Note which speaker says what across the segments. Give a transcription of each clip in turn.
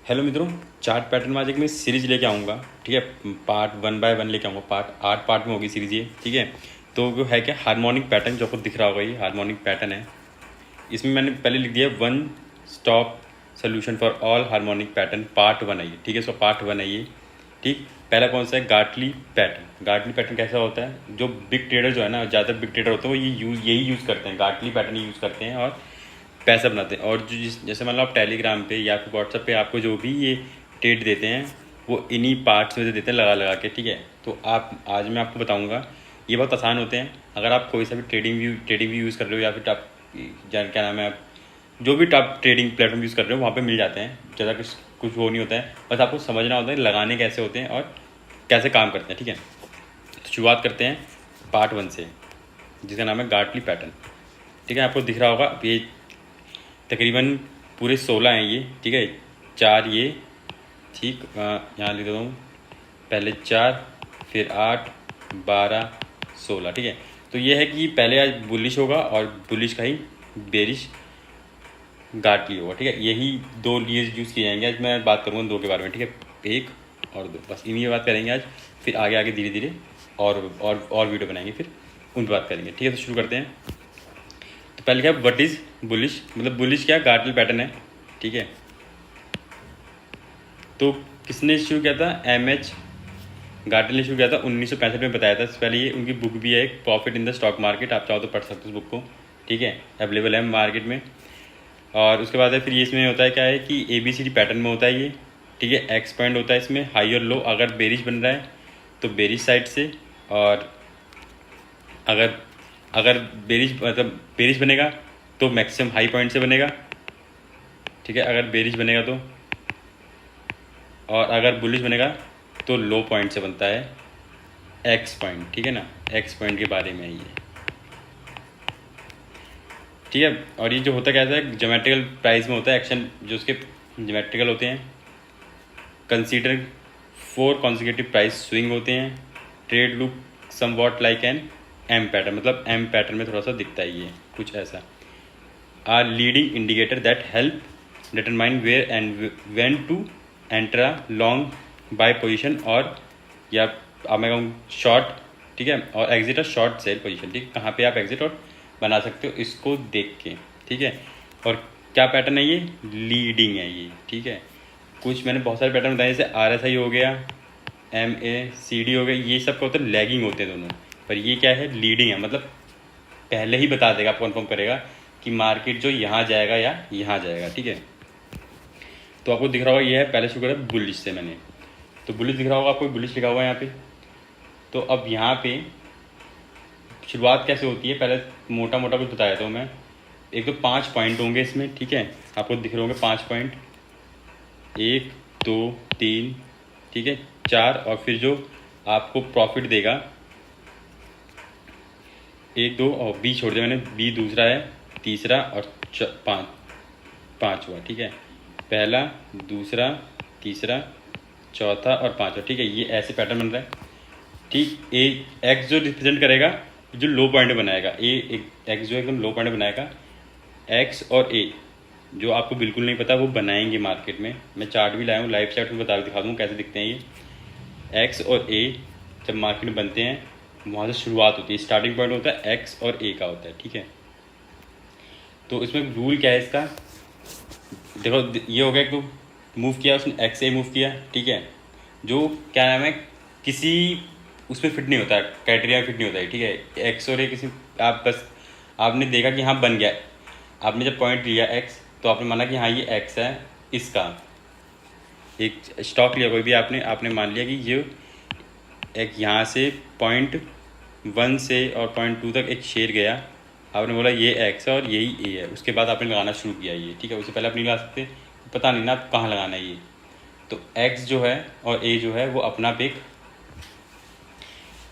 Speaker 1: Hello मित्रों, chart pattern में आज एक मैं सीरीज लेके आऊँगा। ठीक है, पार्ट 1 बाय 1 लेके आऊँगा। पार्ट 8 पार्ट में होगी सीरीज ये। ठीक है, तो वो है क्या, हार्मोनिक पैटर्न, जो आपको दिख रहा होगा ये हार्मोनिक पैटर्न है। इसमें मैंने पहले लिख दिया one stop solution for all harmonic pattern, part 1 है ये। ठीक है, सो पार्ट 1 है ये। ठीक, पहला कौन सा है, गार्टली पैटर्न। गार्टली पैटर्न कैसा होता है, जो बिग ट्रेडर जो है ना, ज़्यादा बिग ट्रेडर होते हैं वो यही यूज़ करते हैं, गार्टली पैटर्न यूज़ करते हैं और पैसा बनाते हैं। और जो जैसे मतलब आप टेलीग्राम पे या फिर व्हाट्सएप पे आपको जो भी ये ट्रेड देते हैं वो इन्हीं पार्ट्स में से देते हैं, लगा लगा के। ठीक है, तो आज मैं आपको बताऊंगा, ये बहुत आसान होते हैं। अगर आप कोई सा भी ट्रेडिंग व्यू यूज़ कर रहे हो या फिर आप क्या नाम है, आप जो भी आप ट्रेडिंग प्लेटफॉर्म यूज़ कर रहे हो वहाँ पे मिल जाते हैं। ज़्यादा कुछ वो नहीं होता है, बस आपको समझना होता है लगाने कैसे होते हैं और कैसे काम करते हैं। ठीक है, तो शुरुआत करते हैं पार्ट 1 से, जिसका नाम है गार्टली पैटर्न। ठीक है, आपको दिख रहा होगा ये तकरीबन पूरे 16 हैं ये। ठीक है, 4 ये, ठीक, यहाँ लिख देता हूँ, पहले 4 फिर 8 12 16। ठीक है, तो ये है कि पहले आज बुलिश होगा और बुलिश का ही बेरिश गार्टली होगा। ठीक है, यही दो लीज यूज़ किए जाएंगे। आज मैं बात करूँगा दो के बारे में। ठीक है, 1 और 2, बस इन्हीं की बात करेंगे आज। फिर आगे आगे धीरे धीरे और वीडियो बनाएंगे, फिर उन पर बात करेंगे। ठीक है, तो शुरू करते हैं। तो पहले क्या, व्हाट इज़ बुलिश, मतलब बुलिश क्या, गार्टल पैटर्न है। ठीक है, तो किसने शुरू किया था, एमएच गार्टल ने शुरू किया था 1965 में, बताया था। इससे पहले ये उनकी बुक भी है, एक profit in the stock market, आप चाहो तो पढ़ सकते हो उस बुक को। ठीक है, अवेलेबल है मार्केट में। और उसके बाद है फिर ये इसमें होता है क्या है कि ABCD पैटर्न में होता है ये। ठीक है, एक्स पॉइंट होता है इसमें, हाई और लो। अगर बेरिश बन रहा है तो बेरिश साइड से, और अगर अगर बेरिश मतलब बेरिश बनेगा तो मैक्सिमम हाई पॉइंट से बनेगा। ठीक है, अगर बेरिश बनेगा तो, और अगर बुलिश बनेगा तो लो पॉइंट से बनता है, एक्स पॉइंट। ठीक है ना, एक्स पॉइंट के बारे में है ये। ठीक है, और ये जो होता कैसा है, ज्योमेट्रिकल प्राइस में होता है एक्शन, जो उसके ज्योमेट्रिकल होते हैं। कंसीडर 4 कॉन्सिक्यूटिव प्राइस स्विंग होते हैं। Trade look somewhat like an M pattern, मतलब एम पैटर्न में थोड़ा सा दिखता है ये कुछ ऐसा। Are leading indicator that help determine where and when to enter a long buy position, और या अब मैं कहूँ शॉर्ट। ठीक है, और exit a short sell position. ठीक है, कहाँ पे आप एग्जिट और बना सकते हो इसको देख के। ठीक है, और क्या पैटर्न है ये, लीडिंग है ये। ठीक है, कुछ मैंने बहुत सारे पैटर्न बताए, जैसे RSI हो गया, MACD हो गया, ये सब का होता है लैगिंग होते हैं दोनों, पर ये क्या है, लीडिंग है। मतलब पहले ही बता देगा, आपको कन्फर्म करेगा कि मार्केट जो यहाँ जाएगा या यहाँ जाएगा। ठीक है, तो आपको दिख रहा होगा ये है, पहले शुरू करा बुलिश से मैंने, तो बुलिश दिख रहा होगा आपको, बुलिश लिखा हुआ है यहाँ पे। तो अब यहाँ पे शुरुआत कैसे होती है, पहले मोटा मोटा कुछ बताया था मैं। एक तो 5 पॉइंट होंगे इसमें। ठीक है, आपको दिख रहे होंगे 5 पॉइंट, 1 2 3, ठीक है, 4, और फिर जो आपको प्रॉफिट देगा 1 2, और बी छोड़ दिया मैंने, बी दूसरा है, तीसरा और पाँचवा। ठीक है, पहला, दूसरा, तीसरा, चौथा और पाँचवा। ठीक है, ये ऐसे पैटर्न बन रहा है। ठीक, एक्स जो रिप्रेजेंट करेगा, जो लो पॉइंट बनाएगा, एक्स जो एकदम लो पॉइंट बनाएगा, एक्स और ए जो आपको बिल्कुल नहीं पता वो बनाएंगे मार्केट में। मैं चार्ट भी लाया हूँ, लाइव चार्ट में दिखा दूँ कैसे दिखते हैं ये। एक्स और ए जब मार्केट में बनते हैं, वहाँ से शुरुआत होती है, स्टार्टिंग पॉइंट होता है एक्स और ए का होता है। ठीक है, तो इसमें रूल क्या है इसका, देखो ये हो गया, तो मूव किया उसने, एक्स ए मूव किया। ठीक है, जो क्या नाम है, किसी उसमें फिट नहीं होता है, क्राइटेरिया फिट नहीं होता है। ठीक है, एक्स और ए किसी, आप बस आपने देखा कि हाँ बन गया, आपने जब पॉइंट लिया एक्स तो आपने माना कि हाँ ये एक्स है, इसका एक स्टॉक लिया कोई भी, आपने मान लिया कि ये एक यहाँ से .1 से और .2 तक एक शेयर गया, आपने बोला ये एक्स है और यही ए है। उसके बाद आपने लगाना शुरू किया ये। ठीक है, उससे पहले आप नहीं लगा सकते, पता नहीं ना आप कहाँ लगाना है ये। तो एक्स जो है और ए जो है वो अपना पिक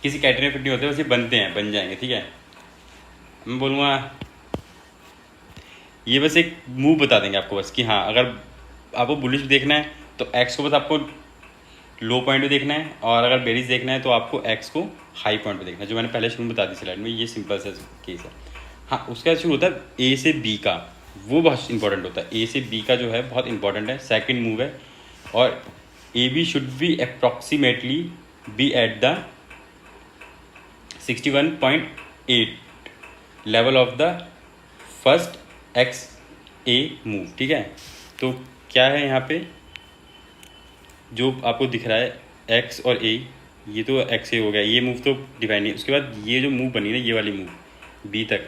Speaker 1: किसी कैटेगरी फिट नहीं होते, वैसे बनते हैं, बन जाएंगे। ठीक है, मैं बोलूँगा ये बस एक मूव बता देंगे आपको बस कि हाँ, अगर आपको बुलिश देखना है तो एक्स को बस आपको लो पॉइंट पे देखना है, और अगर बेरिश देखना है तो आपको एक्स को हाई पॉइंट पे देखना है, जो मैंने पहले शुरू में बता दी स्लाइड में। ये सिंपल सा केस है। हाँ, उसका शुरू होता है ए से बी का, वो बहुत इंपॉर्टेंट होता है। ए से बी का जो है बहुत इंपॉर्टेंट है, सेकंड मूव है। और A B should be approximately be at the 61.8 level of the first X A move, ठीक है। तो क्या है यहाँ पे जो आपको दिख रहा है एक्स और ए, ये तो एक्स ए हो गया, ये मूव तो डिफाइन नहीं। उसके बाद ये जो मूव बनी ना, ये वाली मूव बी तक,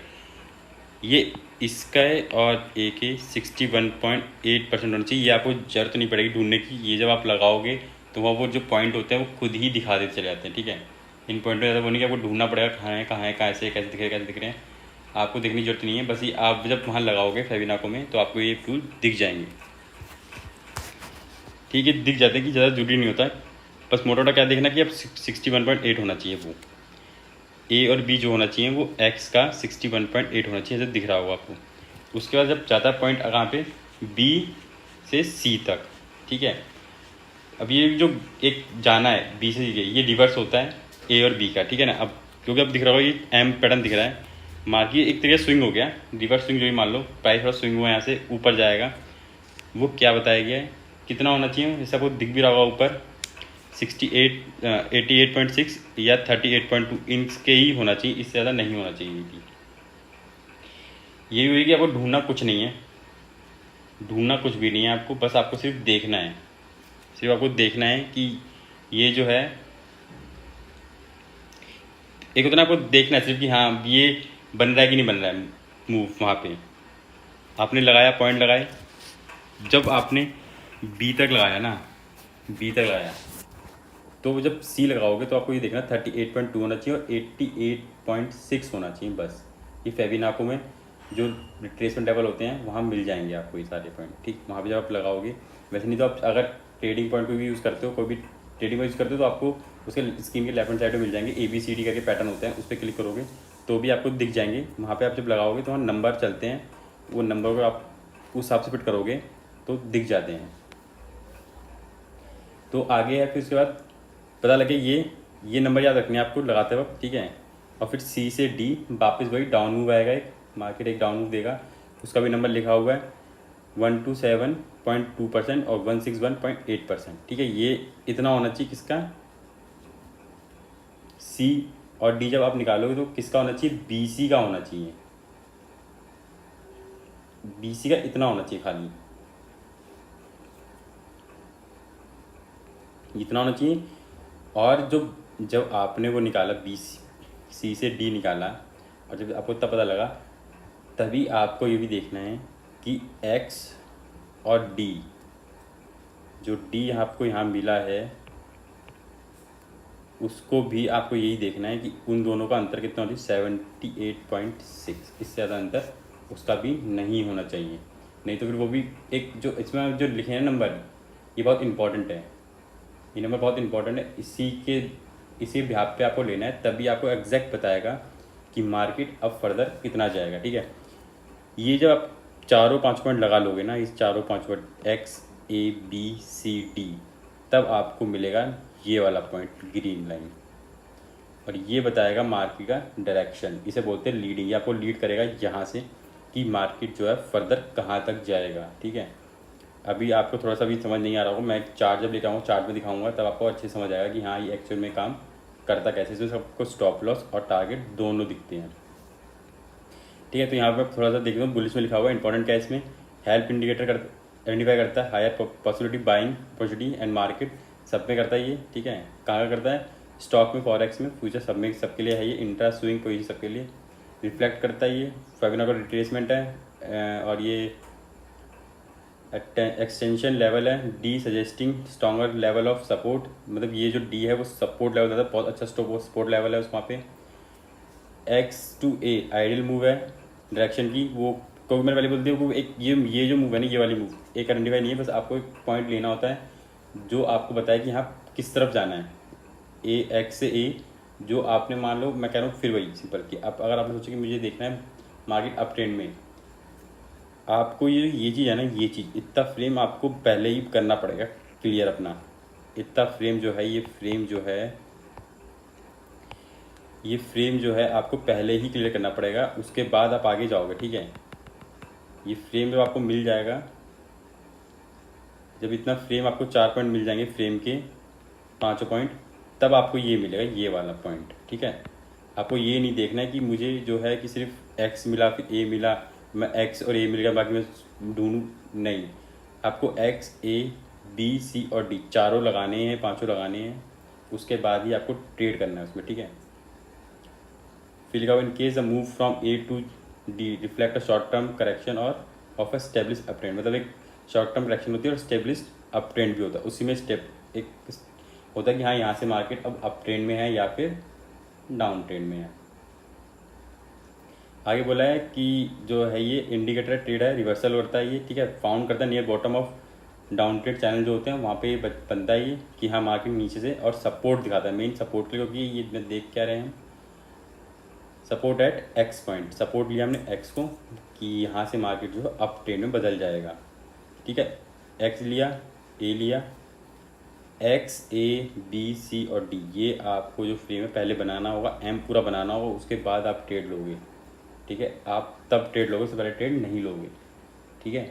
Speaker 1: ये इसका है और ए के 61.8% होना चाहिए। ये आपको जरूरत नहीं पड़ेगी ढूंढने की, ये जब आप लगाओगे तो वहाँ वो जो पॉइंट होते हैं वो खुद ही दिखा देते चले जाते हैं, ठीक है। इन पॉइंटों ज़्यादा वो नहीं कि आपको ढूंढना पड़ेगा कहाँ है कैसे दिख रहे हैं, कैसे दिख रहे हैं, आपको देखने की जरूरत नहीं है। बस ये आप जब वहाँ लगाओगे फेविनाको में तो आपको ये टूल दिख जाएंगे, ठीक है। दिख जाते हैं कि ज़्यादा जरूरी नहीं होता है, बस मोटा क्या देखना कि अब 61.8 होना चाहिए वो ए और बी जो होना चाहिए वो एक्स का 61.8 होना चाहिए, जैसे दिख रहा होगा आपको। उसके बाद जब जाता है पॉइंट कहाँ पे, बी से सी तक, ठीक है। अब ये जो एक जाना है बी से सी, ये रिवर्स होता है ए और बी का, ठीक है ना। अब क्योंकि अब दिख रहा होगा ये एम पैटर्न दिख रहा है, मार्केट एक तरीके से स्विंग हो गया, रिवर्स स्विंग जो भी मान लो, प्राइस थोड़ा स्विंग हुआ यहाँ से ऊपर जाएगा। वो क्या बताया गया है कितना होना चाहिए, जैसे आपको दिख भी रहा होगा ऊपर 88.6 या 38.2 इंच के ही होना चाहिए, इससे ज़्यादा नहीं होना चाहिए। ये हुई कि आपको ढूंढना कुछ नहीं है, ढूंढना कुछ भी नहीं है आपको, बस आपको सिर्फ देखना है, सिर्फ आपको देखना है कि ये जो है, एक उतना आपको देखना है सिर्फ कि हाँ ये बन रहा है कि नहीं बन रहा है मूव। वहाँ पे आपने लगाया, पॉइंट लगाए, जब आपने बी तक लगाया ना, बी तक लगाया तो जब सी लगाओगे तो आपको ये देखना 38.2 होना चाहिए और 88.6 होना चाहिए, बस। ये फेविनाको में जो रिट्रेसमेंट लेवल होते हैं वहाँ मिल जाएंगे आपको ये सारे पॉइंट, ठीक। वहाँ पे जब आप लगाओगे, वैसे नहीं तो आप अगर ट्रेडिंग पॉइंट पे भी यूज़ करते हो, कोई भी ट्रेडिंग में यूज़ करते हो तो आपको उसके स्क्रीन के लेफ्ट हैंड साइड में मिल जाएंगे ABCD करके पैटर्न होते हैं, उस पर क्लिक करोगे तो भी आपको दिख जाएंगे। वहाँ पर आप जब लगाओगे तो वहाँ नंबर चलते हैं, वो नंबर को आप उस हिसाब से फिट करोगे तो दिख जाते हैं। तो आगे है, फिर उसके बाद पता लगे ये नंबर याद रखने हैं आपको लगाते वक्त, ठीक है। और फिर सी से डी वापस वही डाउन मूव आएगा, एक मार्केट एक डाउन मूव देगा, उसका भी नंबर लिखा हुआ है 127.2% और 161.8%, ठीक है। ये इतना होना चाहिए किसका, सी और डी जब आप निकालोगे तो किसका होना चाहिए, BC का होना चाहिए, BC का इतना होना चाहिए, खाली इतना होना चाहिए। और जब आपने वो निकाला सी से डी निकाला और जब आपको तब पता लगा, तभी आपको ये भी देखना है कि एक्स और डी, जो डी आपको यहाँ मिला है उसको भी आपको यही देखना है कि उन दोनों का अंतर कितना होना चाहिए, 78.6, इससे ज़्यादा अंतर उसका भी नहीं होना चाहिए। नहीं तो फिर वो भी एक जो इसमें जो लिखे हैं नंबर, ये बहुत इंपॉर्टेंट है, ये नंबर बहुत इंपॉर्टेंट है। इसी बिहाफ पे आपको लेना है, तभी आपको एग्जैक्ट बताएगा कि मार्केट अब फर्दर कितना जाएगा, ठीक है। ये जब आप चारों 5 पॉइंट लगा लोगे ना, इस चारों 5 point x A B C D, तब आपको मिलेगा ये वाला पॉइंट ग्रीन लाइन, और ये बताएगा मार्केट का डायरेक्शन, इसे बोलते हैं लीडिंग। ये आपको लीड करेगा यहाँ से कि मार्केट जो है फर्दर कहाँ तक जाएगा, ठीक है। अभी आपको थोड़ा सा भी समझ नहीं आ रहा होगा, मैं चार्ट जब लेकर आऊँगा चार्ट में दिखाऊंगा तब आपको अच्छे समझ आएगा कि हाँ ये एक्चुअल में काम करता कैसे। इसमें सबको स्टॉप लॉस और टारगेट दोनों दिखते हैं, ठीक है। तो यहाँ पर थोड़ा सा देख लो, बुलिश में लिखा हुआ है, इंपॉर्टेंट क्या है इसमें, हेल्प इंडिकेटर आइडेंटिफाई करता है, higher possibility buying opportunity and market, सब में करता है ये, ठीक है। कहाँ करता है, स्टॉक में, फॉरेक्स में, फ्यूचर, सब में, सबके लिए है ये। इंट्रा स्विंग पोजीशन सबके लिए रिफ्लेक्ट करता है ये। फेविनाको रिट्रेसमेंट है और ये एक्सटेंशन लेवल है, D suggesting stronger level of support, मतलब ये जो डी है वो सपोर्ट लेवल था, बहुत अच्छा सपोर्ट लेवल है उस वहाँ पे। X to A ideal move है डायरेक्शन की, वो क्योंकि मैंने पहले बोलती हूँ वो एक ये जो मूव है ना, ये वाली मूव एक आइडेंटिफाई नहीं है, बस आपको एक पॉइंट लेना होता है जो आपको बताए कि हाँ किस तरफ जाना है, एक्स से ए, जो आपने मान लो, मैं कह रहा हूँ फिर वही सिंपल कि अब अगर आपने सोचा कि मुझे देखना है मार्केट अप ट्रेंड में, आपको ये चीज़ है ना, ये चीज़ इतना फ्रेम आपको पहले ही करना पड़ेगा क्लियर अपना। इतना फ्रेम जो है, ये फ्रेम जो है आपको पहले ही क्लियर करना पड़ेगा, उसके बाद आप आगे जाओगे, ठीक है। ये फ्रेम जब आपको मिल जाएगा जब इतना फ्रेम आपको 4 पॉइंट मिल जाएंगे फ्रेम के 5 पॉइंट, तब आपको ये मिलेगा, ये वाला पॉइंट। ठीक है, आपको ये नहीं देखना है कि मुझे जो है कि सिर्फ एक्स मिला फिर ए मिला, मैं एक्स और ए मिल गया बाकी मैं ढूंढूँ, नहीं। आपको एक्स, ए, बी, सी और डी चारों लगाने हैं, पांचों लगाने हैं, उसके बाद ही आपको ट्रेड करना है उसमें। ठीक है, फिर लिखा हुआ in case the move from A to D reflect a short term correction or of a established uptrend. मतलब एक शॉर्ट टर्म करेक्शन होती है और स्टेब्लिश अप ट्रेंड भी होता है। उसी में स्टेप एक होता है कि हाँ यहाँ से मार्केट अब अप ट्रेंड में है या फिर डाउन ट्रेंड में है। आगे बोला है कि जो है ये इंडिकेटर ट्रेड है, रिवर्सल करता है ये। ठीक है, फाउंड करता है near bottom of down trade channel जो होते हैं वहाँ पे बनता है ये कि हाँ मार्केट नीचे से, और सपोर्ट दिखाता है मेन सपोर्ट के लिए, क्योंकि ये मैं देख क्या रहे हैं support at x point. Support लिया हमने एक्स को कि यहाँ से मार्केट जो है अप ट्रेंड में बदल जाएगा। ठीक है, एक्स लिया, ए लिया, एक्स, ए, बी, सी और डी, ये आपको जो फ्रेम है पहले बनाना होगा, एम पूरा बनाना होगा, उसके बाद आप ट्रेड लोगे। ठीक है, आप तब ट्रेड लोगे, उससे पहले ट्रेड नहीं लोगे। ठीक है,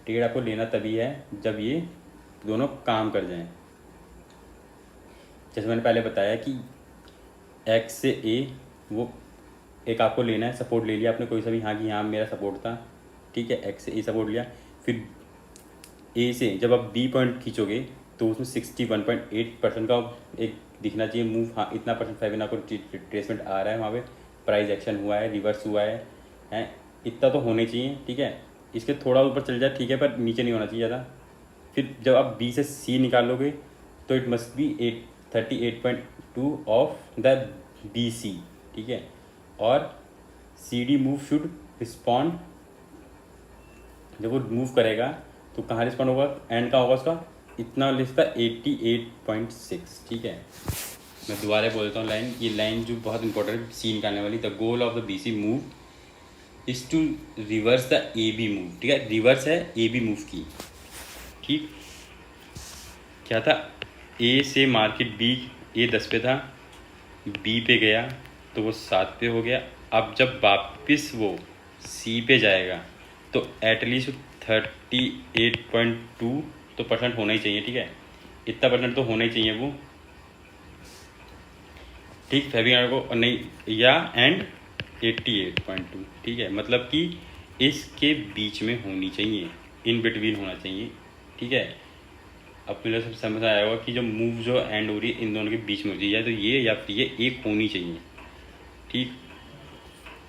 Speaker 1: ट्रेड आपको लेना तभी है जब ये दोनों काम कर जाएं। जैसे मैंने पहले बताया कि एक्स से ए, वो एक आपको लेना है, सपोर्ट ले लिया आपने कोई सा भी, हाँ कि यहाँ मेरा सपोर्ट था। ठीक है, एक्स से ए सपोर्ट लिया, फिर ए से जब आप बी पॉइंट खींचोगे तो उसमें 61.8% का एक दिखना चाहिए मूव। हाँ, इतना परसेंट फेबिना को ट्रेसमेंट आ रहा है, वहाँ पे प्राइस एक्शन हुआ है, रिवर्स हुआ है, इतना तो होने चाहिए। ठीक है, इसके थोड़ा ऊपर चल जाए ठीक है, पर नीचे नहीं होना चाहिए ज़्यादा। फिर जब आप बी से सी निकालोगे तो it must be 38.2 of the B C. ठीक है, और C D move should respond, जब वो मूव करेगा तो कहाँ रिस्पॉन्ड होगा, एंड का होगा उसका इतना लिस्ट था 88.6। ठीक है, मैं दोबारा बोलता हूँ लाइन, ये लाइन जो बहुत इंपॉर्टेंट है सी निकालने वाली। The goal of the B C move is to reverse the A B move. ठीक है, रिवर्स है ए बी मूव की। ठीक, क्या था, ए से मार्केट बी, ए 10 पे था, बी पे गया तो वो 7 पे हो गया। अब जब वापस वो सी पे जाएगा तो एटलीस्ट 38.2 तो परसेंट होना ही चाहिए। ठीक है, इतना परसेंट तो होना ही चाहिए वो। ठीक, फेबिना को नहीं, या एंड 88.2। ठीक है, मतलब कि इसके बीच में होनी चाहिए, इन बिटवीन होना चाहिए। ठीक है, अब मुझे सब समझ आया होगा कि जो मूव जो एंड हो रही है इन दोनों के बीच में हो रही है, तो ये या फिर ये एक होनी चाहिए। ठीक,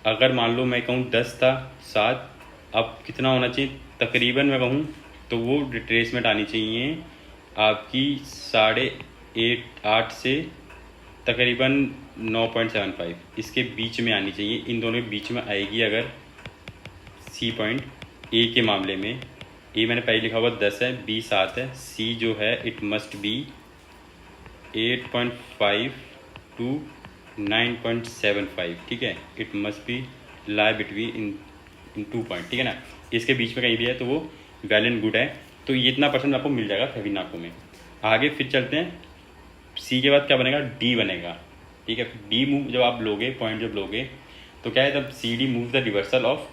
Speaker 1: अगर मान लो मैं कहूँ 10 था 7, अब कितना होना चाहिए तकरीबन मैं कहूँ तो वो रिट्रेसमेंट आनी चाहिए आपकी 8.5 से तकरीबन 9.75, इसके बीच में आनी चाहिए, इन दोनों के बीच में आएगी। अगर सी पॉइंट ए के मामले में, ए मैंने पहले लिखा हुआ 10 है, बी 7 है, सी जो है इट मस्ट बी 8.5 टू 9.75। ठीक है, it must B lie between in 2 point. ठीक है ना, इसके बीच में कहीं भी है तो वो वेल एंड गुड है। तो ये इतना परसेंट आपको मिल जाएगा फेबिनाको में। आगे फिर चलते हैं, सी के बाद क्या बनेगा, डी बनेगा। ठीक है, डी मूव जब आप लोगे, पॉइंट जब लोगे तो क्या है, तब C D move the reversal of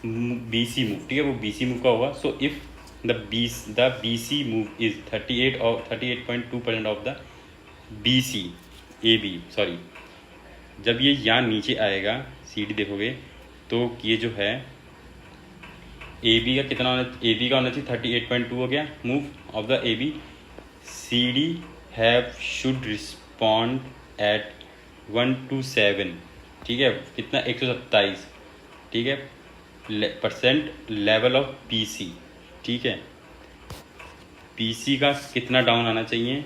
Speaker 1: B C move. ठीक है, वो बी सी मूव का होगा। So if the B C move is 38.2% of the B C A B, sorry, जब ये यहाँ नीचे आएगा सी डी देखोगे तो ये जो है ए बी का कितना होना, ए बी का होना चाहिए 38.2 हो गया move of the A B. C D have should respond at 1 to 7। ठीक है, कितना 127। ठीक है, percent level of P C. ठीक है, पी सी का कितना डाउन आना चाहिए,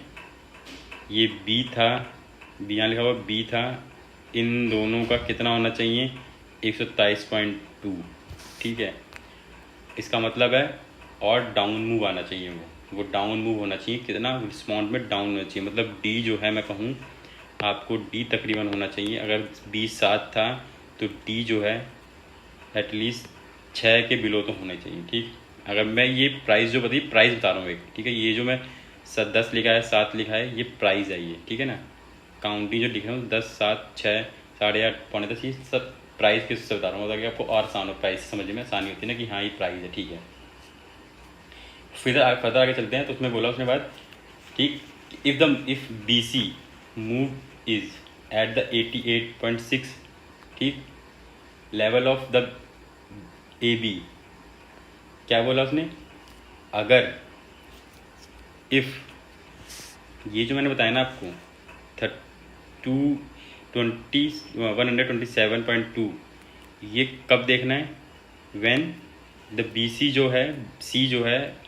Speaker 1: ये बी था, बी यहाँ लिखा हुआ बी था, इन दोनों का कितना होना चाहिए 127.2। ठीक है, इसका मतलब है और डाउन मूव आना चाहिए, वो डाउन मूव होना चाहिए, कितना रिस्पॉन्ड में डाउन होना चाहिए। मतलब डी जो है मैं कहूँ आपको डी तकरीबन होना चाहिए, अगर बी 7 था तो डी जो है एटलीस्ट 6 के बिलो तो होने चाहिए। ठीक, अगर मैं ये प्राइस जो बताइए, प्राइस बता रहा हूँ एक। ठीक है, ये जो मैं 10 लिखा है 7 लिखा है, ये प्राइस है ये। ठीक है ना, काउंटिंग जो लिख रहा हूँ 10 7 6 8.5 पौने 10, ये सब प्राइस के उससे बता रहा हूँ ताकि आपको और आसान हो, प्राइस समझने में आसानी होती है ना कि हाँ ये प्राइस है। ठीक है, फिर फर्दर आगे चलते हैं, तो उसमें बोला उसने बात, ठीक, if B C move is at the 88.6, ठीक, level of the A B, क्या बोला उसने, अगर इफ़, ये जो मैंने बताया ना आपको, 127.2, ये कब देखना है, व्हेन द बी सी जो है, सी जो है,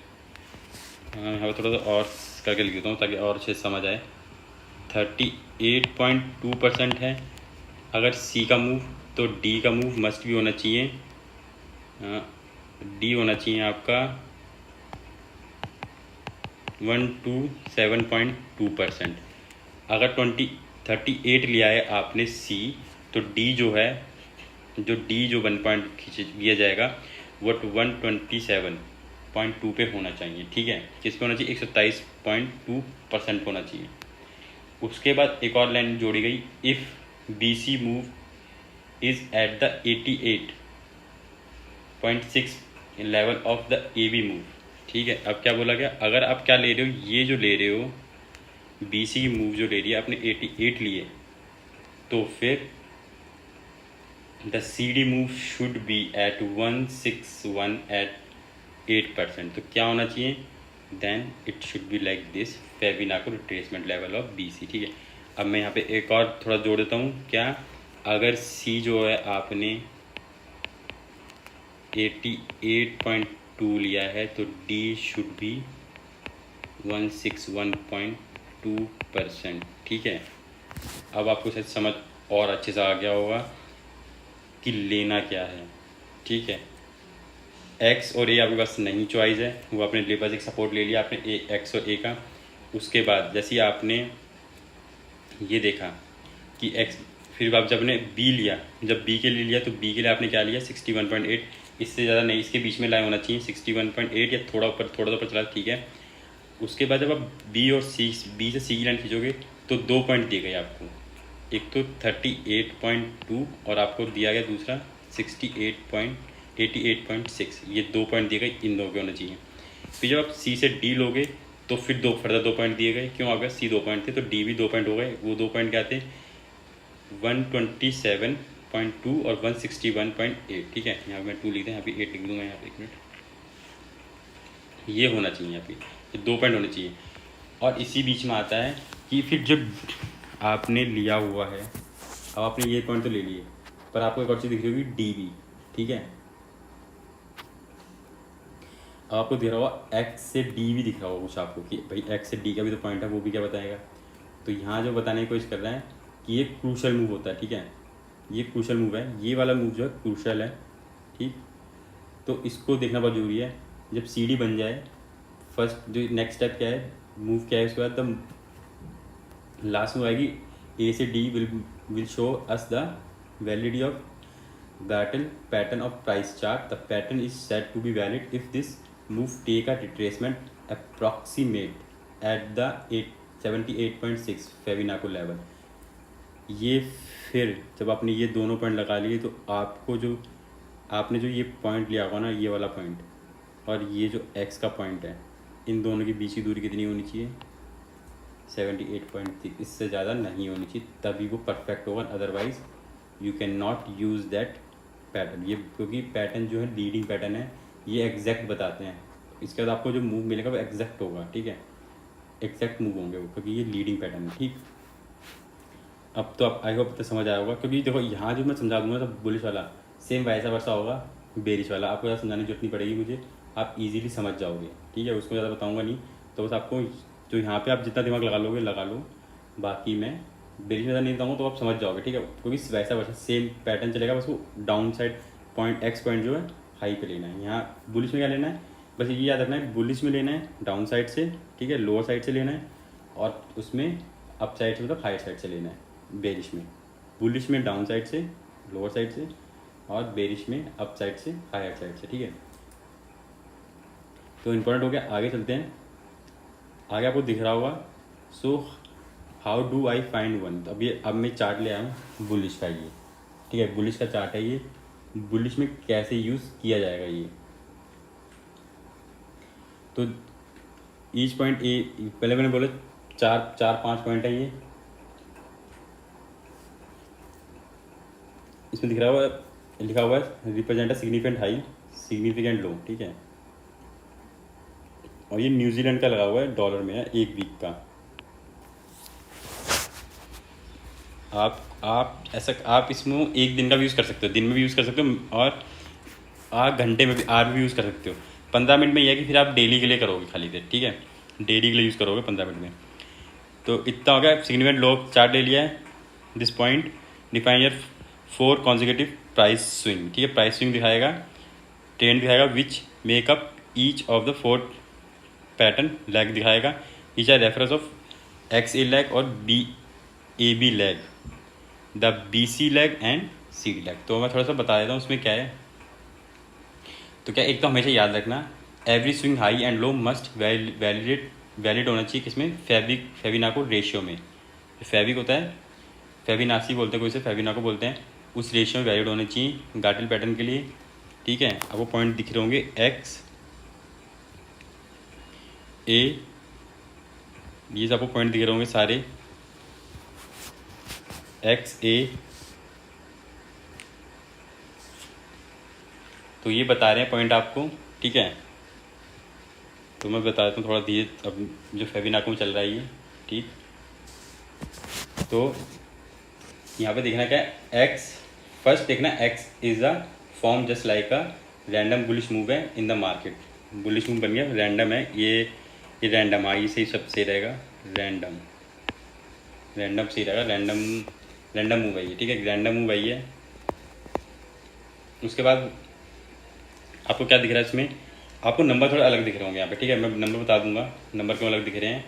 Speaker 1: हाँ थोड़ा सा और करके लिख देता हूँ ताकि और अच्छे से समझ आए। 38.2% है अगर सी का मूव, तो डी का मूव मस्ट भी होना चाहिए, डी होना चाहिए आपका 127.2%। अगर 38 लिया है आपने सी, तो डी जो है, जो डी जो 1 पॉइंट खींच दिया जाएगा वो 127.2 पे होना चाहिए, ठीक है। किस पे होना चाहिए, 127.2% होना चाहिए। उसके बाद एक और लाइन जोड़ी गई, if B C move is at the 88.6 level of the A B move, ठीक है। अब क्या बोला गया, अगर आप क्या ले रहे हो, ये जो ले रहे हो बी सी की मूव जो ले रही है आपने 88 लिए, तो फिर the C D move should be at 161.8%। तो क्या होना चाहिए, then it should be like this, Fibonacci retracement level of B C, ठीक है। अब मैं यहाँ पे एक और थोड़ा जोड़ देता हूँ, क्या, अगर सी जो है आपने 88.2 लिया है, तो डी शुड बी 161.2%, ठीक है। अब आपको शायद समझ और अच्छे से आ गया होगा कि लेना क्या है, ठीक है। एक्स और ए आपके पास नहीं चॉइस है, वो आपने ले पास एक सपोर्ट ले लिया आपने एक्स और ए का। उसके बाद जैसे ही आपने ये देखा कि एक्स, फिर आप जब ने बी लिया, जब बी के लिए लिया तो बी के लिए आपने क्या लिया 61.8, इससे ज़्यादा नहीं, इसके बीच में लाइन होना चाहिए 61.8 या थोड़ा ऊपर, थोड़ा ऊपर चला, ठीक है। उसके बाद जब आप बी और सी, बी से सी की लाइन खींचोगे तो 2 पॉइंट दिए गए आपको, एक तो 38.2 और आपको दिया गया दूसरा 88.6, ये 2 पॉइंट दिए गए, इन दो के होने चाहिए। फिर जब आप सी से डी लोगे तो फिर दो फर्दर 2 पॉइंट दिए गए, क्यों, अगर सी 2 पॉइंट थे तो डी भी 2 पॉइंट हो गए। वो 2 पॉइंट क्या थे, 127.2 और 161.8, ठीक है। यहाँ मैं 2 लिख दें, यहाँ पे 8 लिख दूँगा, यहाँ पे 1 मिनट, ये होना चाहिए, यहाँ पे ये 2 पॉइंट होने चाहिए। और इसी बीच में आता है कि फिर जब आपने लिया हुआ है, अब आपने ये पॉइंट तो ले लिए, पर आपको एक और चीज़ दिख रही होगी डी बी, ठीक है। अब आपको दिख रहा होगा एक्स से डी भी दिख रहा होगा कुछ आपको, कि भाई एक्स से डी का भी तो पॉइंट है, वो भी क्या बताएगा। तो यहाँ जो बताने की कोशिश कर रहे हैं कि ये क्रूशल मूव होता है, ठीक है, ये क्रूशल मूव है, ये वाला मूव जो है क्रूशल है, ठीक। तो इसको देखना बहुत जरूरी है। जब सी डी बन जाए, फर्स्ट जो नेक्स्ट स्टेप क्या है, मूव क्या है, उसके बाद तब लास्ट में आएगी ए से D will show us the validity of battle pattern of price chart. The pattern is said to be valid if this move take a retracement approximate at the 78.6 Fibonacci level. ये फिर जब आपने ये दोनों point लगा लिए, तो आपको जो आपने जो ये पॉइंट लिया होगा ना, ये वाला पॉइंट और ये जो एक्स का पॉइंट है, इन दोनों की बीच की दूरी कितनी होनी चाहिए, 78.6, इससे ज़्यादा नहीं होनी चाहिए, तभी वो परफेक्ट होगा। Otherwise you can not use that pattern. ये क्योंकि पैटर्न जो है लीडिंग पैटर्न है, ये एग्जैक्ट बताते हैं। इसके बाद आपको जो मूव मिलेगा वो एग्जैक्ट होगा, ठीक है, एग्जैक्ट मूव होंगे वो, क्योंकि ये लीडिंग पैटर्न है, ठीक। अब तो आप आई होप तो समझ आया होगा, क्योंकि देखो यहाँ जो मैं समझा दूंगा तो बुलिश वाला सेम वैसा वैसा होगा बेरिश वाला, आपको ज़्यादा समझाने की जरूरत नहीं पड़ेगी मुझे, आप इजीली समझ जाओगे, ठीक है। उसको ज़्यादा बताऊंगा नहीं, तो बस आपको जो यहाँ पे आप जितना दिमाग लगा लोगे लगा लो, बाकी मैं बेरिश में ज़्यादा नहीं बताऊँगा, तो आप समझ जाओगे, ठीक है। क्योंकि वैसा वैसा सेम पैटर्न चलेगा, बस वो down side point x point जो है हाई पे लेना है। यहाँ बुलिश में क्या लेना है, बस ये याद रखना है, बुलिश में लेना है डाउन साइड से, ठीक है, लोअर साइड से लेना है, और उसमें अप साइड से मतलब हाई साइड से लेना है। बेरिश में, बुलिश में डाउन साइड से, लोअर साइड से, और बेरिश में अप साइड से, हायर साइड से, ठीक है। तो इम्पोर्टेंट हो गया, आगे चलते हैं। आगे आपको दिख रहा होगा, so how do I find one. अब मैं चार्ट ले आया हूँ बुलिश का, ये ठीक है, बुलिश का चार्ट है ये। बुलिश में कैसे यूज़ किया जाएगा ये, तो ईच पॉइंट ए, पहले मैंने बोला 4-5 पॉइंट है ये, इसमें दिख रहा हुआ लिखा हुआ है रिप्रेजेंट सिग्निफिकेंट हाई सिग्निफिकेंट लो, ठीक है। और ये न्यूजीलैंड का लगा हुआ है, डॉलर में है, 1 वीक का। आप ऐसा आप इसमें 1 दिन का भी यूज़ कर सकते हो, दिन में भी यूज़ कर सकते हो और घंटे में भी, आवर में भी यूज़ कर सकते हो। 15 मिनट में यह है कि फिर आप डेली के लिए करोगे खाली से, ठीक है, डेली के लिए यूज़ करोगे 15 मिनट में। तो इतना हो गया, सिग्निफिकेंट लो चार्ट ले लिया है। This point define your 4 consecutive price swing, ठीक है, प्राइस स्विंग दिखाएगा, ट्रेंड दिखाएगा which make up each of the 4 pattern, leg दिखाएगा, each are reference of XA leg और BAB leg, the BC leg and CD leg. तो मैं थोड़ा सा बता देता हूँ उसमें क्या है। तो क्या, एक तो हमेशा याद रखना, every swing high and low must valid होना चाहिए किसमें, फेविनाको रेशियो में। फेविक होता है, फेविनासी बोलते हैं, कोई से फेविनाको बोलते हैं, उस रेशियो में वैलिड होने चाहिए गार्टल पैटर्न के लिए, ठीक है। आपको पॉइंट दिख रहे होंगे XA, ये आपको पॉइंट दिख रहे होंगे सारे, XA। तो ये बता रहे हैं पॉइंट आपको, ठीक है। तो मैं बता देता हूँ थोड़ा धीरे, अब जो फेविनाको में चल रहा है ये, ठीक। तो यहाँ पे देखना क्या है, X फर्स्ट देखना, X is a form just like a random bullish move है in the market. Bullish move बन गया, रैंडम है ये रैंडम, हाँ इसे ही सब सही रहेगा, रैंडम सही रहेगा, रैंडम मूव है ये, ठीक है, रैंडम मूव है ये। उसके बाद आपको क्या दिख रहा है इसमें, आपको नंबर थोड़े अलग दिख रहे होंगे यहाँ पे, ठीक है, मैं नंबर बता दूंगा, नंबर क्यों अलग दिख रहे हैं,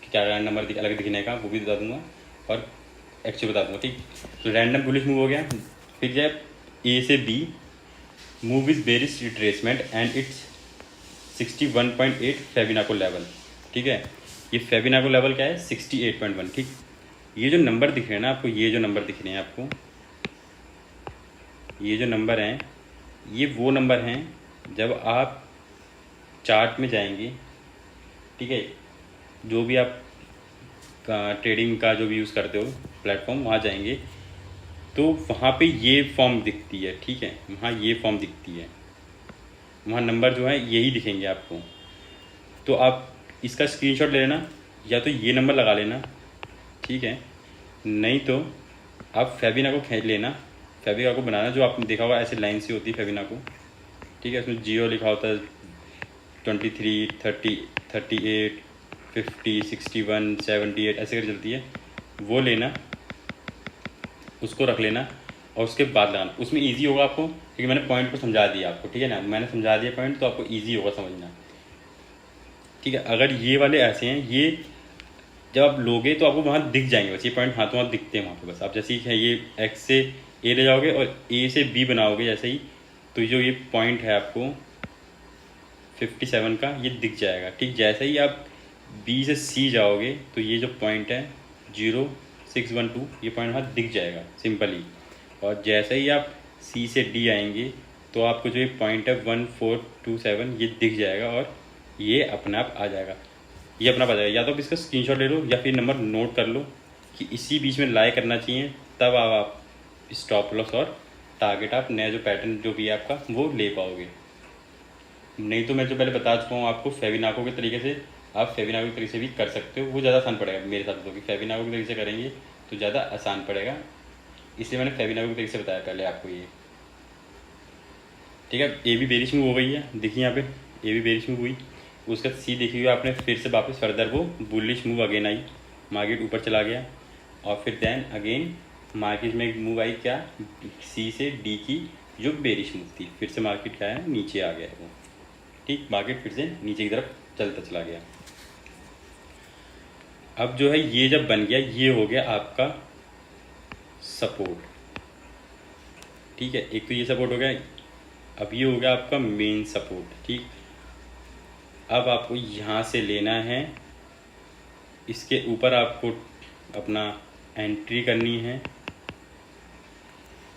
Speaker 1: कि क्या नंबर अलग दिखने का वो भी बता दूंगा, और एक्चुअल बता दूंगा, ठीक। तो रैंडम बुलिश मूव हो गया। फिर जब A से B move is bearish retracement and it's 61.8 Fibonacci level, ठीक है। ये फेविनाको लेवल क्या है, 68.1, ठीक। ये जो नंबर दिख रहे हैं ना आपको, ये जो नंबर दिख रहे हैं आपको, ये जो नंबर हैं, ये वो नंबर हैं जब आप चार्ट में जाएंगे, ठीक है, जो भी आप ट्रेडिंग का जो भी यूज़ करते हो प्लेटफॉर्म, वहाँ जाएंगे तो वहाँ पे ये फॉर्म दिखती है, ठीक है, वहाँ ये फॉर्म दिखती है, वहाँ नंबर जो है यही दिखेंगे आपको। तो आप इसका स्क्रीनशॉट ले लेना, या तो ये नंबर लगा लेना, ठीक है, नहीं तो आप फेविनाको खींच लेना, फेविनाको बनाना, जो आपने देखा होगा ऐसे लाइन से होती है फेविनाको, ठीक है, उसमें 0 लिखा होता है, 23, 30, 38, 50, 61, 78 ऐसे कर चलती है, वो लेना, उसको रख लेना, और उसके बाद लगाना। उसमें इजी होगा आपको, क्योंकि मैंने पॉइंट को समझा दिया आपको, ठीक है ना, मैंने समझा दिया पॉइंट, तो आपको इजी होगा समझना, ठीक है। अगर ये वाले ऐसे हैं, ये जब आप लोगे तो आपको वहाँ दिख जाएंगे, बस ये पॉइंट हाथों हाथ दिखते हैं वहाँ पे, बस आप जैसे ही ये X से A ले जाओगे और A से B बनाओगे जैसे ही, तो जो ये पॉइंट है आपको 57 का, ये दिख जाएगा, ठीक। जैसे ही आप B से C जाओगे तो ये जो पॉइंट है 0612, ये पॉइंट वहाँ दिख जाएगा सिंपली। और जैसे ही आप C से D आएंगे तो आपको जो ये पॉइंट है 1427, ये दिख जाएगा, और ये अपने आप आ जाएगा, ये अपना आ जाएगा। या तो आप इसका स्क्रीनशॉट ले लो, या फिर नंबर नोट कर लो कि इसी बीच में लाई करना चाहिए, तब आप स्टॉप लॉस और टारगेट, आप नया जो पैटर्न जो भी है आपका, वो ले पाओगे। नहीं तो मैं जो पहले बता चुका हूँ आपको, फेविनाको के तरीके से, आप फेविनाको के तरीके से भी कर सकते हो, वो ज़्यादा आसान पड़ेगा मेरे हिसाब से, कि फेविनाको के तरीके से करेंगे तो ज़्यादा आसान पड़ेगा, इसलिए मैंने फेविनाको के तरीके से बताया पहले आपको ये, ठीक है। ए भी बेरिश मूव हो गई है, देखिए यहाँ पे ए भी बेरिश मूव हुई, उसका सी देखी हुई आपने, फिर से वापस फर्दर वो bullish move again I, market ऊपर चला गया, और फिर देन अगेन मार्केट में एक मूव आई, क्या, सी से डी की जो बेरिश मूव थी, फिर से मार्केट क्या है, नीचे आ गया है वो, ठीक, मार्केट फिर से नीचे की तरफ चलता चला गया। अब जो है ये जब बन गया, ये हो गया आपका सपोर्ट, ठीक है, एक तो ये सपोर्ट हो गया, अब ये हो गया आपका मेन सपोर्ट, ठीक। अब आपको यहाँ से लेना है, इसके ऊपर आपको अपना एंट्री करनी है।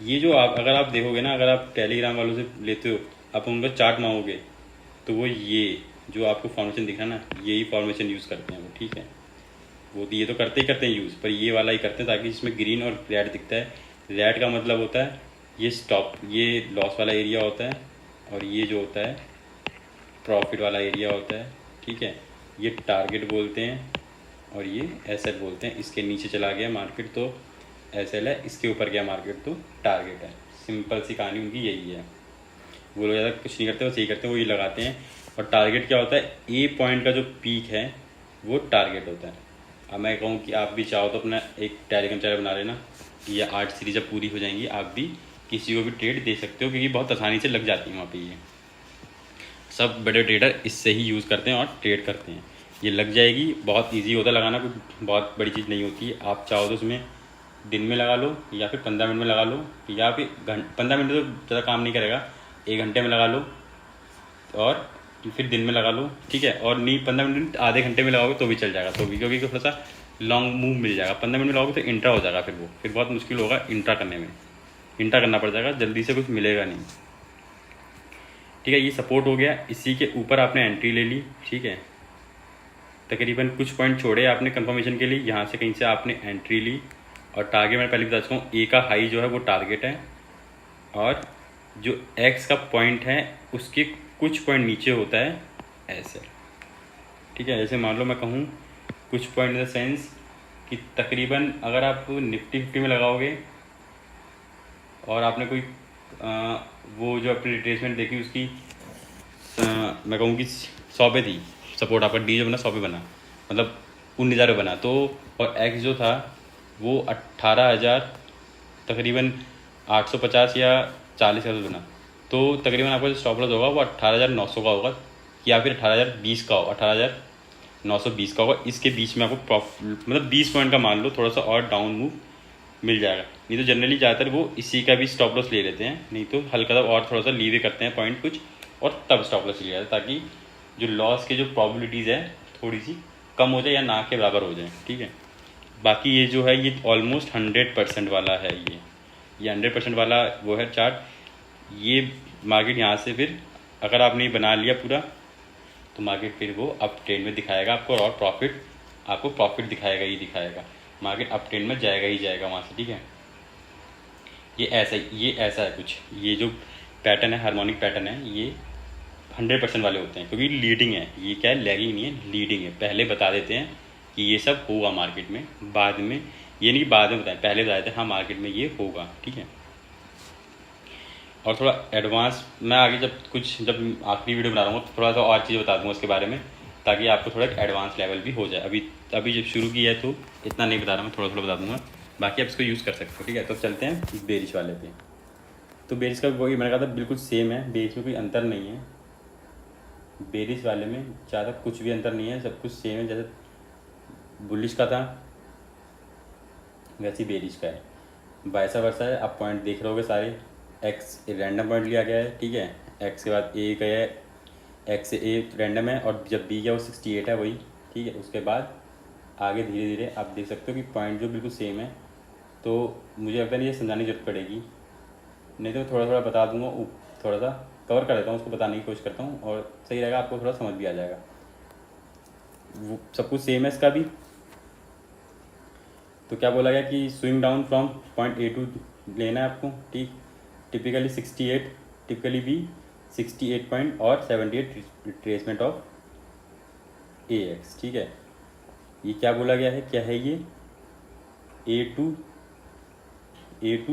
Speaker 1: ये जो आप, अगर आप देखोगे ना, अगर आप टेलीग्राम वालों से लेते हो, आप उनका चार्ट मांगोगे तो वो ये जो आपको फॉर्मेशन दिख रहा है ना, यही फॉर्मेशन यूज़ करते हैं वो, ठीक है। वो तो ये तो करते ही करते हैं यूज़, पर ये वाला ही करते हैं ताकि इसमें ग्रीन और रेड दिखता है। रेड का मतलब होता है ये स्टॉप, ये लॉस वाला एरिया होता है, और ये जो होता है प्रॉफिट वाला एरिया होता है, ठीक है। ये टारगेट बोलते हैं और ये एसएल बोलते हैं। इसके नीचे चला गया मार्केट तो एसएल है, इसके ऊपर गया मार्केट तो टारगेट है। सिंपल सी कहानी उनकी यही है। वो लोग ज़्यादा कुछ नहीं करते, वो सही करते हैं, वो ये लगाते हैं। और टारगेट क्या होता है, ए पॉइंट का जो पीक है वो टारगेट होता है। अब मैं कहूँ कि आप भी चाहो तो अपना एक टेलीग्राम चैनल बना लेना, ये 8 सीरीज जब पूरी हो जाएंगी आप भी किसी को भी ट्रेड दे सकते हो, क्योंकि बहुत आसानी से लग जाती है वहाँ पे। ये सब बड़े ट्रेडर इससे ही यूज़ करते हैं और ट्रेड करते हैं। ये लग जाएगी, बहुत इजी होता है लगाना, कोई बहुत बड़ी चीज़ नहीं होती है। आप चाहो तो उसमें दिन में लगा लो या फिर 15 मिनट में लगा लो, या फिर 15 मिनट तो ज़्यादा काम नहीं करेगा, 1 घंटे में लगा लो और फिर दिन में लगा लो, ठीक है। और नहीं 15 मिनट आधे घंटे में लगाओगे तो भी चल जाएगा, तो भी, क्योंकि थोड़ा सा लॉन्ग मूव मिल जाएगा। 15 मिनट में लगाओगे तो इंट्रा हो जाएगा, फिर बहुत मुश्किल होगा इंट्रा करने में, इंट्रा करना पड़ जाएगा, जल्दी से कुछ मिलेगा नहीं, ठीक है। ये सपोर्ट हो गया, इसी के ऊपर आपने एंट्री ले ली, ठीक है। तकरीबन कुछ पॉइंट छोड़े आपने कंफर्मेशन के लिए, यहाँ से कहीं से आपने एंट्री ली। और टारगेट मैं पहले बता चुका हूँ, ए का हाई जो है वो टारगेट है, और जो एक्स का पॉइंट है उसके कुछ पॉइंट नीचे होता है ऐसे, ठीक है। जैसे मान लो मैं कहूँ कुछ पॉइंट इन द सेंस कि तकरीबन अगर आप निफ्टी 50 में लगाओगे और आपने कोई वो जो अपनी रिट्रेसमेंट देखी उसकी मैं कहूँ कि 100 पे थी सपोर्ट, आपका डी जो बना 100 पे बना, मतलब 19,000 पे बना तो, और एक्स जो था वो 18,000 तकरीबन 850 या 40 का बना, तो तकरीबन आपका जो स्टॉप लॉस होगा वो 18,900 का होगा, या फिर 18,020 का होगा, 18,920 का होगा। इसके बीच में आपको प्रॉफिट मतलब 20 पॉइंट का मान लो, थोड़ा सा और डाउन मूव मिल जाएगा। नहीं तो जनरली ज़्यादातर वो इसी का भी स्टॉप लॉस ले लेते हैं, नहीं तो हल्का सा और थोड़ा सा लीवे करते हैं पॉइंट कुछ, और तब स्टॉप लॉस ले जाते हैं, ताकि जो लॉस के जो प्रॉबिलिटीज़ है थोड़ी सी कम हो जाए या ना के बराबर हो जाए, ठीक है। बाकी ये जो है ये ऑलमोस्ट 100% वाला है, ये 100% वाला वो है चार्ट। ये मार्केट यहाँ से फिर अगर आपने बना लिया पूरा, तो मार्केट फिर वो अप ट्रेंड में दिखाएगा आपको, और प्रॉफिट दिखाएगा ही दिखाएगा। मार्केट अप ट्रेंड में जाएगा ही जाएगा वहाँ से, ठीक है। ये ऐसा है कुछ, ये जो पैटर्न है हार्मोनिक पैटर्न है, ये 100% वाले होते हैं, क्योंकि लीडिंग है। ये क्या है, लैगिंग नहीं है, लीडिंग है। पहले बता देते हैं कि ये सब होगा मार्केट में, बाद में ये नहीं कि बाद में बताएं, पहले बता देते हैं हाँ मार्केट में ये होगा, ठीक है। और थोड़ा एडवांस मैं आगे जब आखिरी वीडियो बना रहा हूँ तो थोड़ा सा और चीज़ बता दूँगा उसके बारे में, ताकि आपको थोड़ा एडवांस लेवल भी हो जाए। अभी जब शुरू किया है तो इतना नहीं बता रहा, मैं थोड़ा थोड़ा बता दूँगा, बाकी आप इसको यूज़ कर सकते हो, ठीक है। तो चलते हैं बेरिश वाले पे। तो बेरिश का वही मैंने कहा था बिल्कुल सेम है, बेरिश में कोई अंतर नहीं है। बेरिश वाले में ज़्यादा कुछ भी अंतर नहीं है, सब कुछ सेम है। जैसे बुलिश का था वैसे बेरिश का है, वैसा वैसा है। आप पॉइंट देख रहे होगे सारे, एक्स रैंडम पॉइंट लिया गया है, ठीक है। एक्स के बाद ए गया है, एक्स से ए रैंडम है, और जब बी गया वो 68 है वही, ठीक है। उसके बाद आगे धीरे धीरे आप देख सकते हो कि पॉइंट जो बिल्कुल सेम है। तो मुझे लगता नहीं ये समझाने की जरूरत पड़ेगी, नहीं तो थोड़ा थोड़ा बता दूंगा, थोड़ा सा कवर कर देता हूँ, उसको बताने की कोशिश करता हूँ, और सही रहेगा, आपको थोड़ा समझ भी आ जाएगा। वो सब कुछ सेम है इसका भी। तो क्या बोला गया कि swing down from point A to लेना है आपको, ठीक। टिपिकली 68, टिपिकली भी 68 पॉइंट और 78 रिट्रेसमेंट ऑफ ए एक्स, ठीक है। ये क्या बोला गया है, क्या है ये, ए टू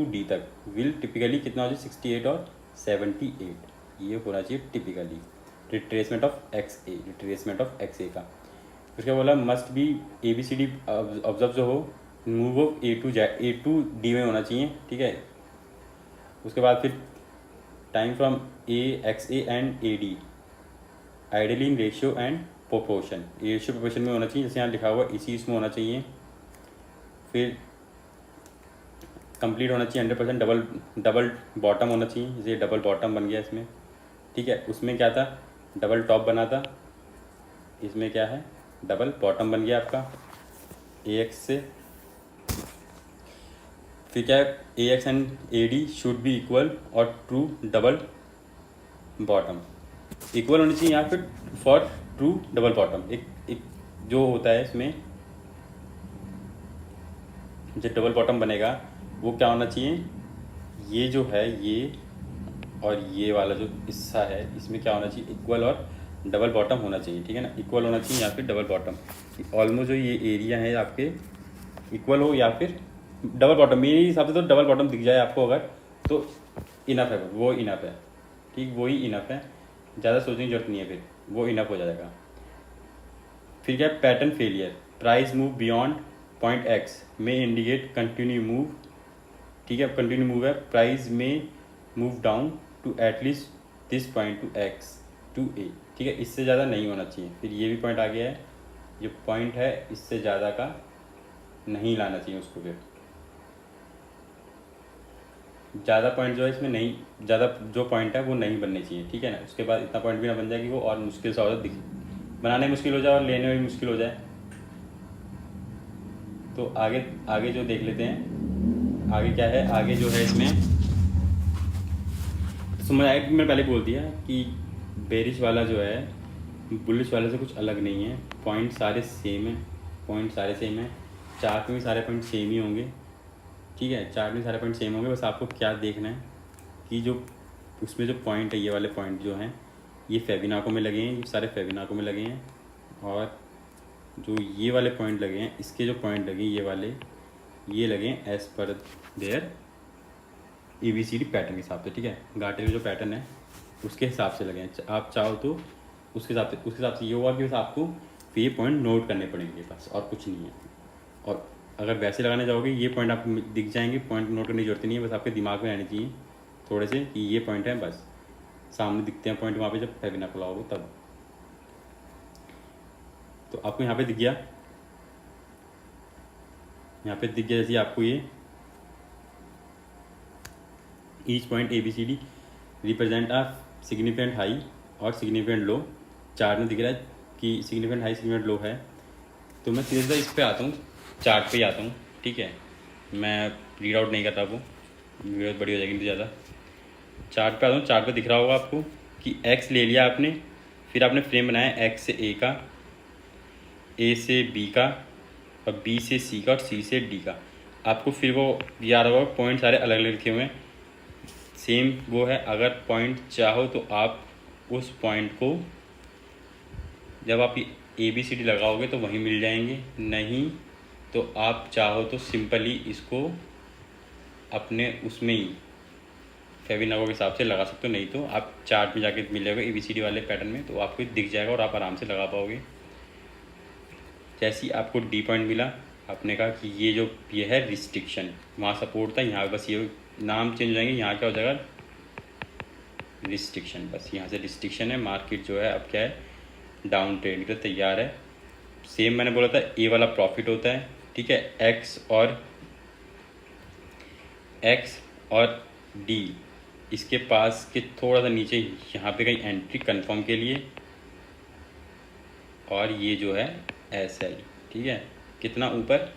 Speaker 1: डी तक विल टिपिकली कितना हो जाए 68 और 78, ये होना चाहिए typically retracement of X A का। फिर क्या बोला, must be A B C D observe जो हो, move of A to D में होना चाहिए, ठीक है। उसके बाद फिर time from A X A and A D ideally in ratio and proportion, ratio proportion में होना चाहिए, जैसे यहाँ लिखा हुआ इसी इसमें होना चाहिए। फिर कंप्लीट होना चाहिए 100%, डबल बॉटम होना चाहिए, जैसे डबल बॉटम बन गया इसमें, ठीक है। उसमें क्या था, डबल टॉप बना था, इसमें क्या है, डबल बॉटम बन गया आपका ए एक्स से। फिर क्या है, A X and A D should be equal और ट्रू डबल बॉटम इक्वल होनी चाहिए यहाँ फिर फॉर ट्रू डबल बॉटम। एक जो होता है इसमें जो डबल बॉटम बनेगा वो क्या होना चाहिए, ये जो है ये और ये वाला जो हिस्सा है इसमें क्या होना चाहिए, इक्वल और डबल बॉटम होना चाहिए, ठीक है ना, इक्वल होना चाहिए या फिर डबल बॉटम। ऑलमोस्ट जो ये एरिया है आपके इक्वल हो या फिर डबल बॉटम, मेरे हिसाब से तो डबल बॉटम दिख जाए आपको अगर तो इनफ है, वो इनफ है, ठीक, वही इनफ है, ज़्यादा सोचने की जरूरत नहीं है, फिर वो इनफ हो जाएगा। फिर क्या है, pattern failure, price move beyond point X में इंडिकेट कंटिन्यू मूव, ठीक है, कंटिन्यू मूव है, प्राइस में move down to at least this point to X to A, ठीक है, इससे ज़्यादा नहीं होना चाहिए। फिर ये भी पॉइंट आ गया है, जो पॉइंट है इससे ज़्यादा का नहीं लाना चाहिए उसको, फिर ज़्यादा पॉइंट जो है इसमें नहीं, ज़्यादा जो पॉइंट है वो नहीं बनने चाहिए, ठीक है ना। उसके बाद इतना पॉइंट भी ना बन जाए कि वो और मुश्किल सा हो जाए, बनाने में मुश्किल हो जाए और लेने में भी मुश्किल हो जाए। तो आगे आगे जो देख लेते हैं, आगे क्या है, आगे जो है इसमें समझ आया कि मैंने पहले बोल दिया कि बेरिश वाला जो है बुलिश वाले से कुछ अलग नहीं है, पॉइंट सारे सेम है, पॉइंट सारे सेम है, चार्ट में भी सारे पॉइंट सेम ही होंगे, ठीक है, चार्ट में सारे पॉइंट सेम होंगे। बस आपको क्या देखना है कि जो उसमें जो पॉइंट है, ये वाले पॉइंट जो हैं ये फेबिनाको में लगे हैं, ये सारे फेबिनाको में लगे हैं, और जो ये वाले पॉइंट लगे हैं इसके जो पॉइंट लगे ये वाले ये लगे हैं as per there ABCD pattern के हिसाब से, ठीक है, गाटे का जो पैटर्न है उसके हिसाब से लगे हैं। आप चाहो तो उसके हिसाब से ये होगा कि बस आपको ये पॉइंट नोट करने पड़ेंगे बस, और कुछ नहीं है। और अगर वैसे लगाने जाओगे ये पॉइंट आपको दिख जाएंगे, पॉइंट नोट करने की जरूरत नहीं है, बस आपके दिमाग में रहने चाहिए थोड़े से कि ये पॉइंट है, बस सामने दिखते हैं पॉइंट वहाँ पे जब फेबिना खुलाओगे तब। तो आपको यहाँ पे दिख गया, यहाँ पे दिख गया जैसे आपको ये ईच पॉइंट ABCD रिप्रेजेंट आ सिग्निफिकेंट हाई और सिग्निफिकेंट लो, चार्ट में दिख रहा है कि सिग्निफिकेंट हाई सिग्निफिकेंट लो है। तो मैं सीधा इस पे आता हूँ, चार्ट पे ही आता हूँ, ठीक है, मैं रीड आउट नहीं करता, वो वीडियो बड़ी हो जाएगी नहीं ज़्यादा। चार्ट पे आता हूँ, चार्ट पे दिख रहा होगा आपको कि एक्स ले लिया आपने, फिर आपने फ्रेम बनाया एक्स से ए का, ए से बी का, और बी से सी का, और सी से डी का। आपको फिर वो याद होगा पॉइंट सारे अलग अलग लिखे हुए हैं, सेम वो है। अगर पॉइंट चाहो तो आप उस पॉइंट को जब आप ABCD लगाओगे तो वहीं मिल जाएंगे, नहीं तो आप चाहो तो सिंपली इसको अपने उसमें ही फेबिनाको के हिसाब से लगा सकते हो, नहीं तो आप चार्ट में जाके मिल जाएगा ABCD वाले पैटर्न में, तो आपको दिख जाएगा और आप आराम से लगा पाओगे। जैसे ही आपको D पॉइंट मिला, आपने कहा कि ये जो ये है रिस्ट्रिक्शन, वहाँ सपोर्ट था, यहाँ बस ये नाम चेंज हो जाएंगे, यहाँ क्या हो जाएगा रिस्ट्रिक्शन, बस यहाँ से रिस्ट्रिक्शन है। मार्केट जो है अब क्या है, डाउन ट्रेंड के लिए तैयार है। सेम मैंने बोला था ए वाला प्रॉफिट होता है, ठीक है, एक्स और डी इसके पास के थोड़ा सा नीचे यहाँ पे कहीं एंट्री कंफर्म के लिए, और ये जो है SL, ठीक है, कितना ऊपर,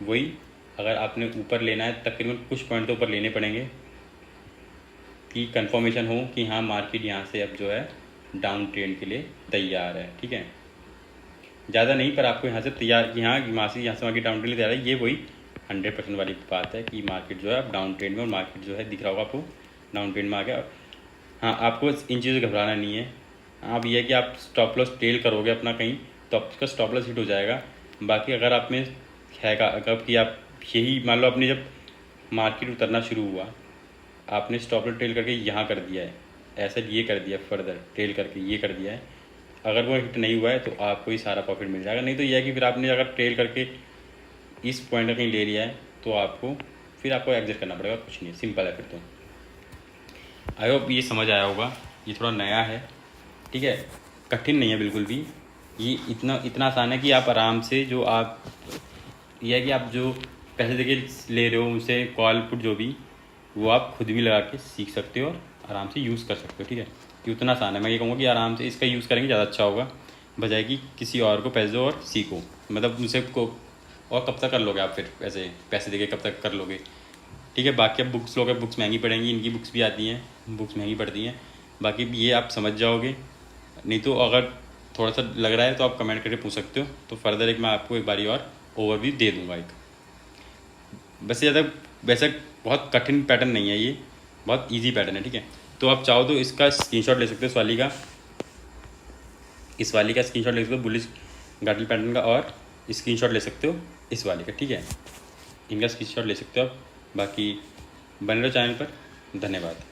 Speaker 1: वही अगर आपने ऊपर लेना है तकरीबन कुछ पॉइंट तो ऊपर लेने पड़ेंगे कि कंफर्मेशन हो कि हाँ मार्केट यहाँ से अब जो है डाउन ट्रेंड के लिए तैयार है, ठीक है, ज़्यादा नहीं पर आपको यहाँ से तैयार कि हाँ यहाँ से मार्केट डाउन ट्रेंड तैयार है, ये वही 100% वाली बात है कि मार्केट जो है अब डाउन ट्रेंड में, और मार्केट जो है दिख रहा होगा आपको डाउन ट्रेंड में आ गया। हाँ, आपको इन चीज़ों से घबराना नहीं है। आप ये है कि आप स्टॉप लॉस टेल करोगे अपना कहीं तो आपका स्टॉप लॉस हिट हो जाएगा। बाकी अगर आप में है अगर कि आप यही मान लो, अपनी जब मार्केट उतरना शुरू हुआ आपने स्टॉप लॉस टेल करके यहाँ कर दिया है, ऐसा ये कर दिया, फर्दर टेल करके ये कर दिया है, अगर वो हिट नहीं हुआ है तो आपको ही सारा प्रॉफिट मिल जाएगा। नहीं तो यह है कि फिर आपने अगर ट्रेल करके इस पॉइंट का कहीं ले लिया है तो आपको फिर आपको एग्जिट करना पड़ेगा, कुछ नहीं, सिंपल है। फिर तो आई होप ये समझ आया होगा, ये थोड़ा नया है, ठीक है, कठिन नहीं है बिल्कुल भी, ये इतना आसान है कि आप आराम से जो आप ये है कि आप जो पैसे देके ले रहे हो उनसे कॉल पुट जो भी, वो आप खुद भी लगा के सीख सकते हो और आराम से यूज़ कर सकते हो, ठीक है, ये उतना आसान है। मैं ये कहूँगा कि आराम से इसका यूज़ करेंगे ज़्यादा अच्छा होगा, बजाय कि किसी और को पैसे दो और सीखो, मतलब उनसे को और कब तक कर लोगे आप, फिर पैसे देके कब तक कर लोगे, ठीक है। बाकी अब बुक्स लोगे, बुक्स महंगी पड़ेंगी, इनकी बुक्स भी आती हैं, बुक्स महंगी पड़ती हैं, बाकी ये आप समझ जाओगे। नहीं तो अगर थोड़ा सा लग रहा है तो आप कमेंट करके पूछ सकते हो। तो फर्दर एक मैं आपको एक बारी और ओवरव्यू दे दूँगा एक। वैसे ज़्यादा वैसे बहुत कठिन पैटर्न नहीं है ये, बहुत इजी पैटर्न है, ठीक है। तो आप चाहो तो इसका स्क्रीनशॉट ले सकते हो, इस वाली का स्क्रीनशॉट ले सकते हो बुलिश गार्टल पैटर्न का, और स्क्रीनशॉट ले सकते हो इस वाले का, ठीक है। इनका स्क्रीनशॉट ले सकते हो आप। बाकी बने रहो चैनल पर। धन्यवाद।